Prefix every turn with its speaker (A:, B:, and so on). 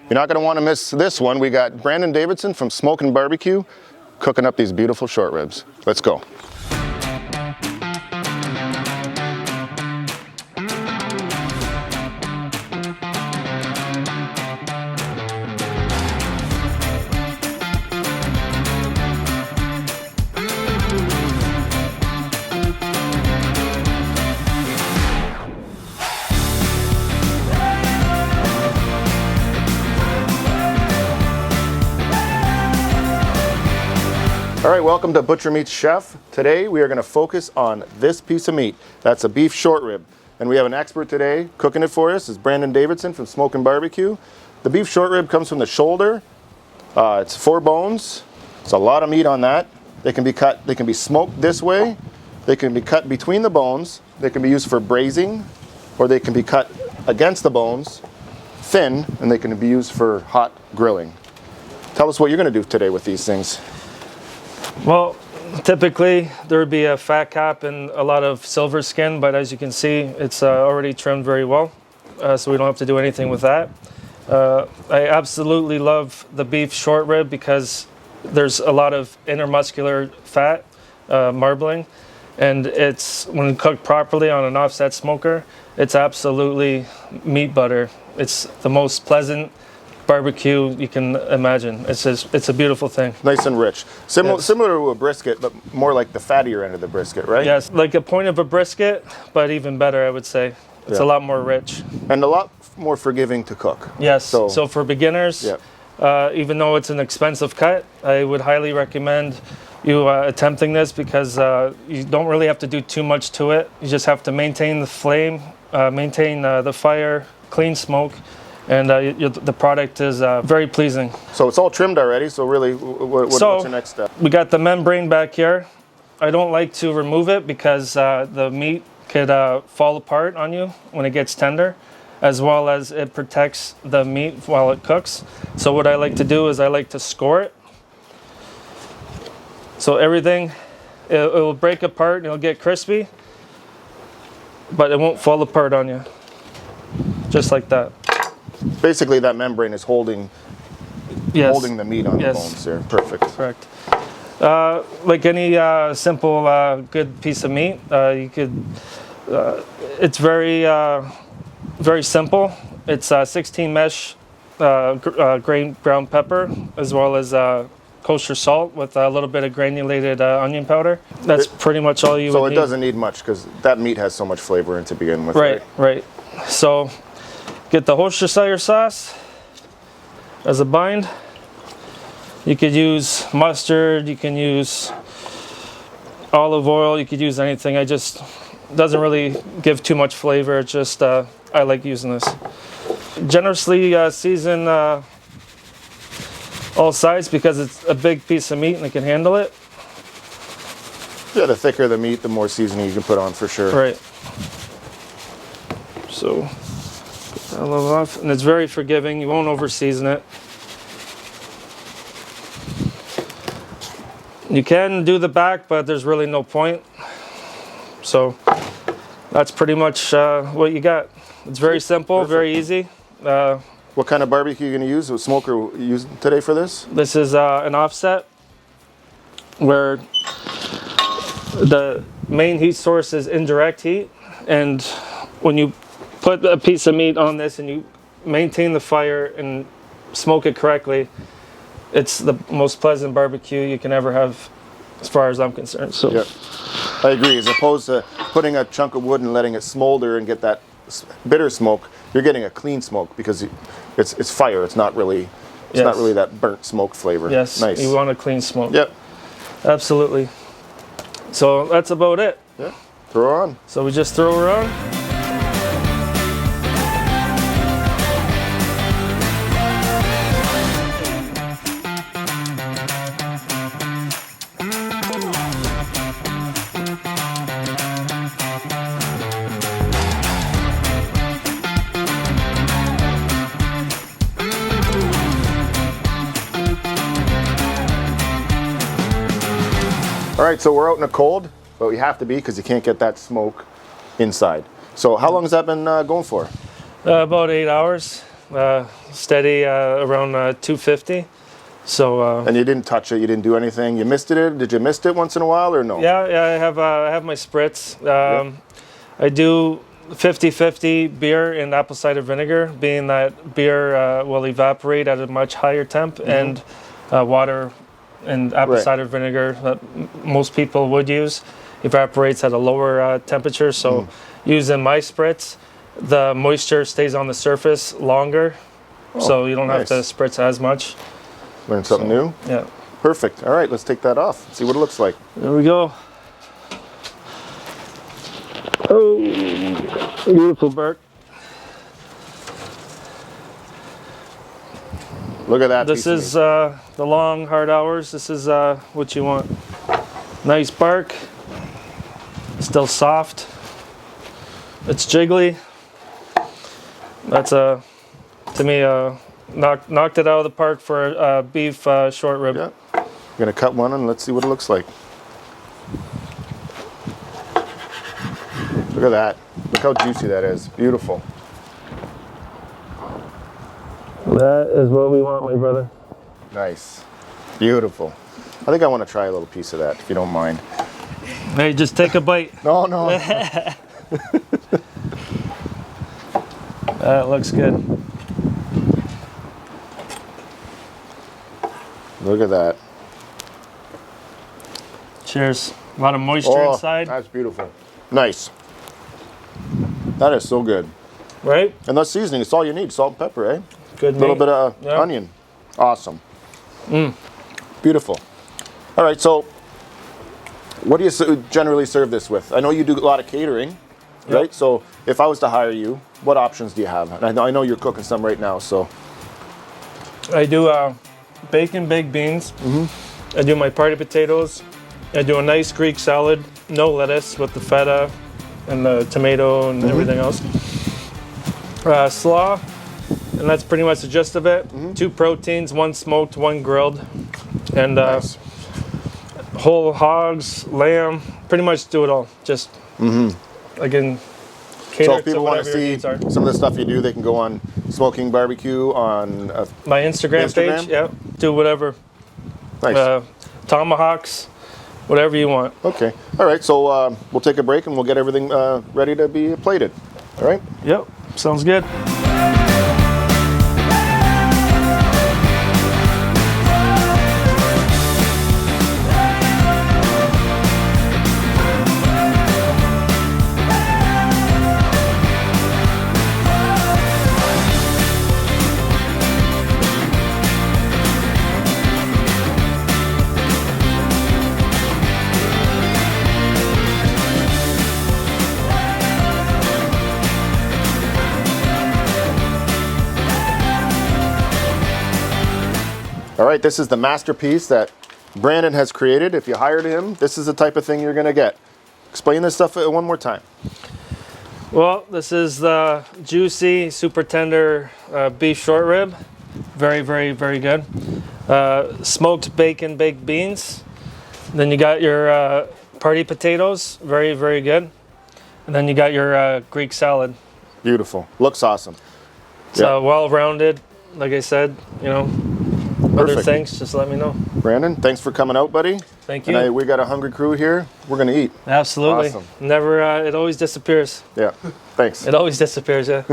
A: You're not going to want to miss this one. We got Brandon Davidson from Smo.King BBQ cooking up these beautiful short ribs. Let's go. All right, welcome to Butcher Meats Chef. Today we are going to focus on this piece of meat. That's a beef short rib. And we have an expert today cooking it for us. It's Brandon Davidson from Smo.King BBQ. The beef short rib comes from the shoulder. It's 4 bones. It's a lot of meat on that. They can be cut, they can be smoked this way. They can be cut between the bones. They can be used for braising, or they can be cut against the bones, thin, and they can be used for hot grilling. Tell us what you're going to do today with these things.
B: Well, typically there would be a fat cap and a lot of silver skin, but as you can see, it's already trimmed very well, so we don't have to do anything with that. I absolutely love the beef short rib because there's a lot of intermuscular fat, marbling, and it's, when cooked properly on an offset smoker, it's absolutely meat butter. It's the most pleasant barbecue you can imagine. It's a beautiful thing.
A: Nice and rich. Similar to a brisket, but more like the fattier end of the brisket, right?
B: Yes, like a point of a brisket, but even better, I would say. It's a lot more rich.
A: And a lot more forgiving to cook.
B: Yes, so for beginners, even though it's an expensive cut, I would highly recommend you attempting this because you don't really have to do too much to it. You just have to maintain the flame, maintain the fire, clean smoke, and the product is very pleasing.
A: So it's all trimmed already, so really, what's your next step?
B: We got the membrane back here. I don't like to remove it because the meat could fall apart on you when it gets tender, as well as it protects the meat while it cooks. So what I like to do is I like to score it. So everything, it will break apart and it'll get crispy, but it won't fall apart on you. Just like that.
A: Basically, that membrane is holding the meat on the bones there. Perfect.
B: Correct. Like any simple, good piece of meat, you could. It's very, very simple. It's 16 mesh grained brown pepper, as well as kosher salt with a little bit of granulated onion powder. That's pretty much all you would need.
A: So it doesn't need much because that meat has so much flavor in to begin with.
B: Right. So get the Worcestershire sauce as a bind. You could use mustard, you can use olive oil, you could use anything. Doesn't really give too much flavor. It's just I like using this. Generously season all sides because it's a big piece of meat and it can handle it.
A: Yeah, the thicker the meat, the more seasoning you can put on for sure.
B: Right. So put that a little off, and it's very forgiving. You won't over season it. You can do the back, but there's really no point. So that's pretty much what you got. It's very simple, very easy.
A: What kind of barbecue are you going to use? What smoker are you using today for this?
B: This is an offset where the main heat source is indirect heat, and when you put a piece of meat on this and you maintain the fire and smoke it correctly, it's the most pleasant barbecue you can ever have as far as I'm concerned. So
A: yeah, I agree. As opposed to putting a chunk of wood and letting it smolder and get that bitter smoke, you're getting a clean smoke because it's fire. It's not really not really that burnt smoke flavor.
B: Yes,
A: nice.
B: You want a clean smoke.
A: Yep.
B: Absolutely. So that's about it.
A: Yeah. Throw her on.
B: So we just throw her on.
A: All right, so we're out in the cold, but we have to be because you can't get that smoke inside. So how long has that been going for?
B: About 8 hours. steady around 250. So.
A: And you didn't touch it. You didn't do anything. You misted it. Did you mist it once in a while or no?
B: Yeah, I have my spritz. I do 50-50 beer and apple cider vinegar, being that beer will evaporate at a much higher temp, and water and apple cider vinegar that most people would use evaporates at a lower temperature. So using my spritz, the moisture stays on the surface longer, so you don't have to spritz as much.
A: Learn something new?
B: Yeah.
A: Perfect. All right, let's take that off. See what it looks like.
B: There we go. Oh, beautiful bird.
A: Look at that.
B: This is the long, hard hours. This is what you want. Nice bark. Still soft. It's jiggly. That's to me, knocked it out of the park for a beef short rib.
A: Yeah. I'm gonna cut one and let's see what it looks like. Look at that. Look how juicy that is. Beautiful.
B: That is what we want, my brother.
A: Nice. Beautiful. I think I want to try a little piece of that, if you don't mind.
B: Hey, just take a bite.
A: No, no.
B: That looks good.
A: Look at that.
B: Cheers. A lot of moisture inside.
A: That's beautiful. Nice. That is so good.
B: Right?
A: And that seasoning, it's all you need. Salt and pepper, eh?
B: Good
A: A little
B: meat.
A: bit of onion. Awesome. Beautiful. All right, so what do you generally serve this with? I know you do a lot of catering, right? So if I was to hire you, what options do you have? And I know you're cooking some right now, so.
B: I do bacon baked beans. I do my party potatoes. I do a nice Greek salad, no lettuce, with the feta and the tomato and everything else. Slaw, and that's pretty much the gist of it. 2 proteins, 1 smoked, 1 grilled, and
A: Nice.
B: whole hogs, lamb, pretty much do it all. Just again, cater
A: So if
B: to
A: people want to
B: whatever your
A: see
B: needs are.
A: some of the stuff you do, they can go on Smo.King BBQ on
B: My Instagram
A: Instagram?
B: page, yeah, do whatever.
A: nice.
B: Tomahawks, whatever you want.
A: Okay. All right. So we'll take a break and we'll get everything ready to be plated. All right.
B: Yep, sounds good.
A: All right. This is the masterpiece that Brandon has created. If you hired him, this is the type of thing you're going to get. Explain this stuff one more time.
B: Well, this is the juicy, super tender beef short rib. Very, very, very good. Smoked bacon baked beans. Then you got your party potatoes. Very, very good. And then you got your Greek salad.
A: Beautiful. Looks awesome.
B: It's well-rounded. Like I said, you know, other
A: Perfect.
B: things, just let me know.
A: Brandon, thanks for coming out, buddy.
B: Thank you.
A: And we got a hungry crew here. We're going to eat.
B: Absolutely.
A: Awesome.
B: Never, it always disappears.
A: Yeah. Thanks.
B: It always disappears, yeah.